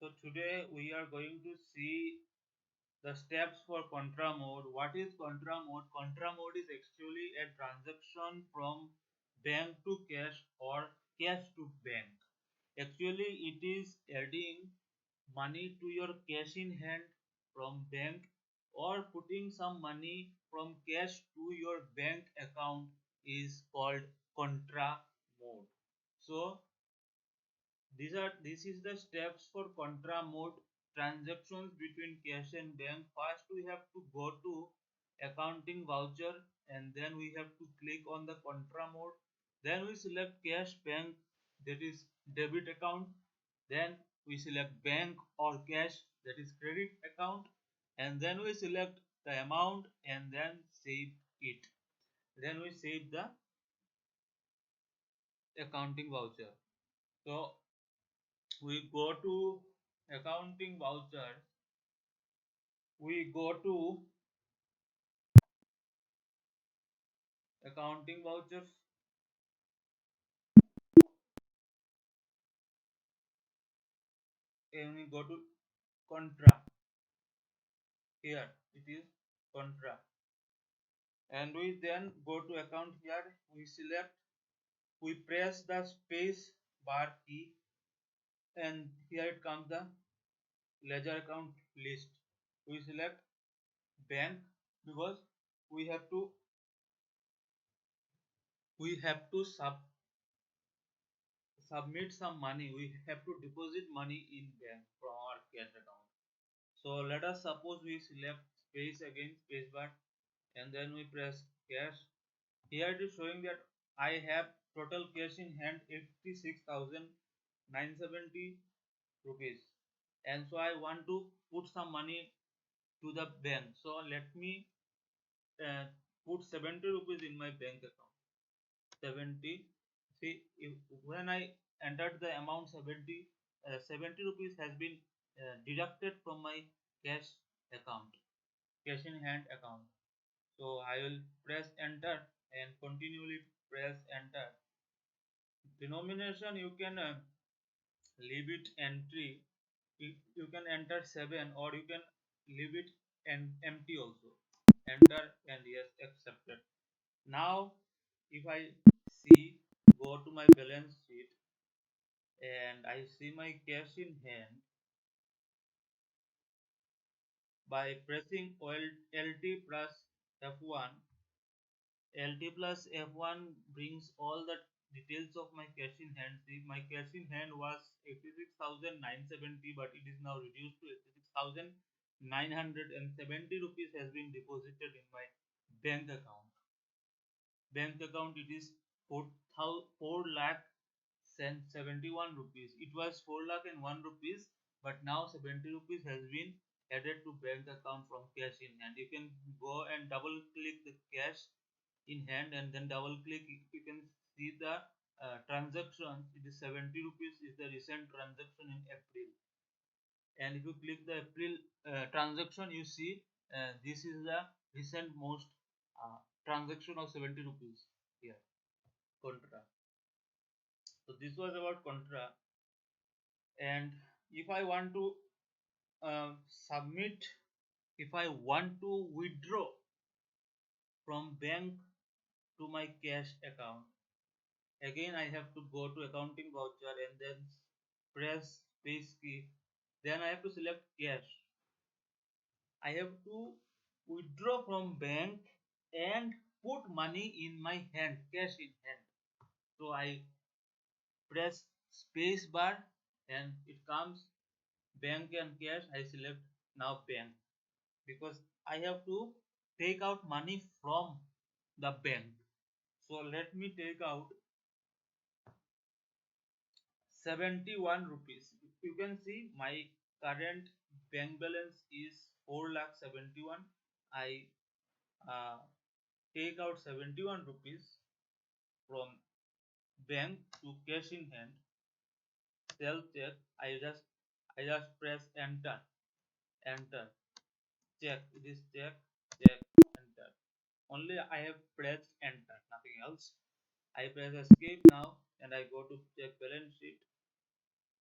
So today we are going to see the steps for contra mode. What is contra mode? Contra mode is actually a transaction from bank to cash or cash to bank. Actually, it is adding money to your cash in hand from bank or putting some money from cash to your bank account is called contra mode. So this is the steps for contra mode transactions between cash and bank. First we have to go to accounting voucher and then we have to click on the contra mode. Then we select cash bank, that is debit account. Then we select bank or cash, that is credit account, and then we select the amount and then save it. Then we save the accounting voucher. So we go to accounting voucher, we go to accounting vouchers and we go to contra. Here it is contra, and we then go to account. Here we select, we press the space bar key, and here it comes the ledger account list. We select bank because we have to submit some money, we have to deposit money in bank from our cash account. So let us suppose we select space again, space bar, and then we press cash. Here it is showing that I have total cash in hand 86,970 rupees, and so I want to put some money to the bank. So let me uh, put 70 rupees in my bank account. 70. See, when I entered the amount 70, 70 rupees has been deducted from my cash account, cash in hand account. So I will press enter and continually press enter. Denomination you can leave it entry. You can enter 7 or you can leave it and empty also. Enter and yes, accepted. Now if I see, go to my balance sheet and I see my cash in hand, by pressing LT plus F1. LT plus F1 brings all the details of my cash in hand. See, my cash in hand was 86,970, but it is now reduced to 86,970 rupees has been deposited in my bank account. Bank account, it is 4 lakh 71 rupees. It was 4 lakh and 1 rupees, but now 70 rupees has been added to bank account from cash in hand. You can go and double click the cash in hand and then double click, you can see the transaction. It is 70 rupees is the recent transaction in April, and if you click the April transaction, you see this is the recent most transaction of 70 rupees here, contra. So this was about contra. And if I want to submit, if I want to withdraw from bank to my cash account, again I have to go to accounting voucher and then press space key. Then I have to select cash. I have to withdraw from bank and put money in my hand, cash in hand. So I press space bar and it comes bank and cash. I select now bank because I have to take out money from the bank. So let me take out 71 rupees. You can see my current bank balance is 4 lakh 71. I uh, take out 71 rupees from bank to cash in hand. Self check. I just press enter. Enter. Check. It is check. Check. Enter. Only I have pressed enter. Nothing else. I press escape now and I go to check balance sheet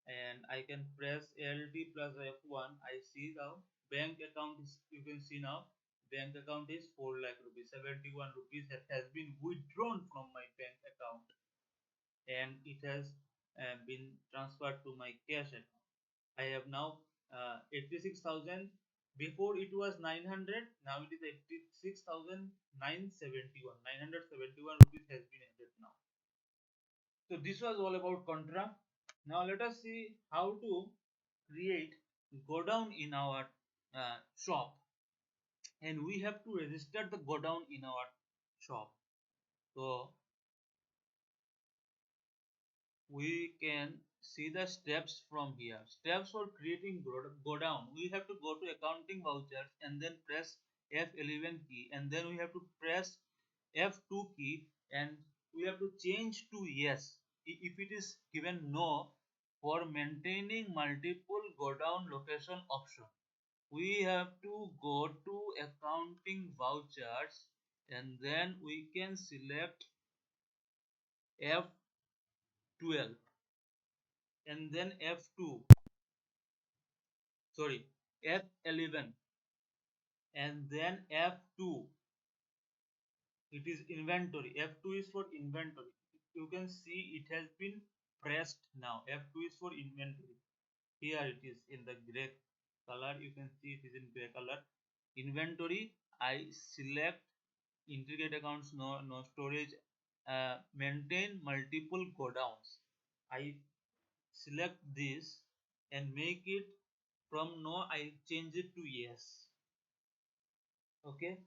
and I can press ALT plus F1. I see now bank account is, you can see now bank account is 4 lakh rupees, 71 rupees that has been withdrawn from my bank account, and it has been transferred to my cash account. I have now 86,000. Before it was 900, now it is 86,971. 971 rupees has been added now. So this was all about contra. Now let us see how to create Godown in our shop, and we have to register the Godown in our shop. So we can see the steps from here. Steps for creating Godown. We have to go to accounting vouchers and then press F11 key, and then we have to press F2 key, and we have to change to yes. If it is given no, for maintaining multiple Godown location option, we have to go to accounting vouchers, and then we can select F12 and then F2, sorry, F11 and then F2. It is inventory. F2 is for inventory. You can see it has been pressed now. F2 is for inventory. Here it is in the gray color. You can see it is in gray color. Inventory. I select integrate accounts, no storage, maintain multiple godowns. I select this and make it from no, I change it to yes. Okay,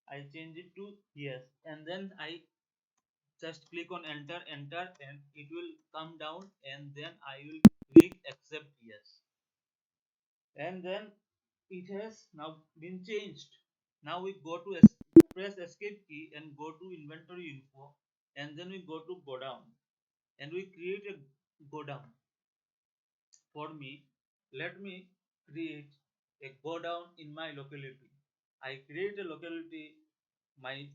I change it to yes, and then I just click on enter, and it will come down, and then I will click accept yes, and then it has now been changed. Now we go to press escape key and go to inventory info, and then we go to go down, and we create a go down. For me, let me create a go down in my locality. I create a locality, my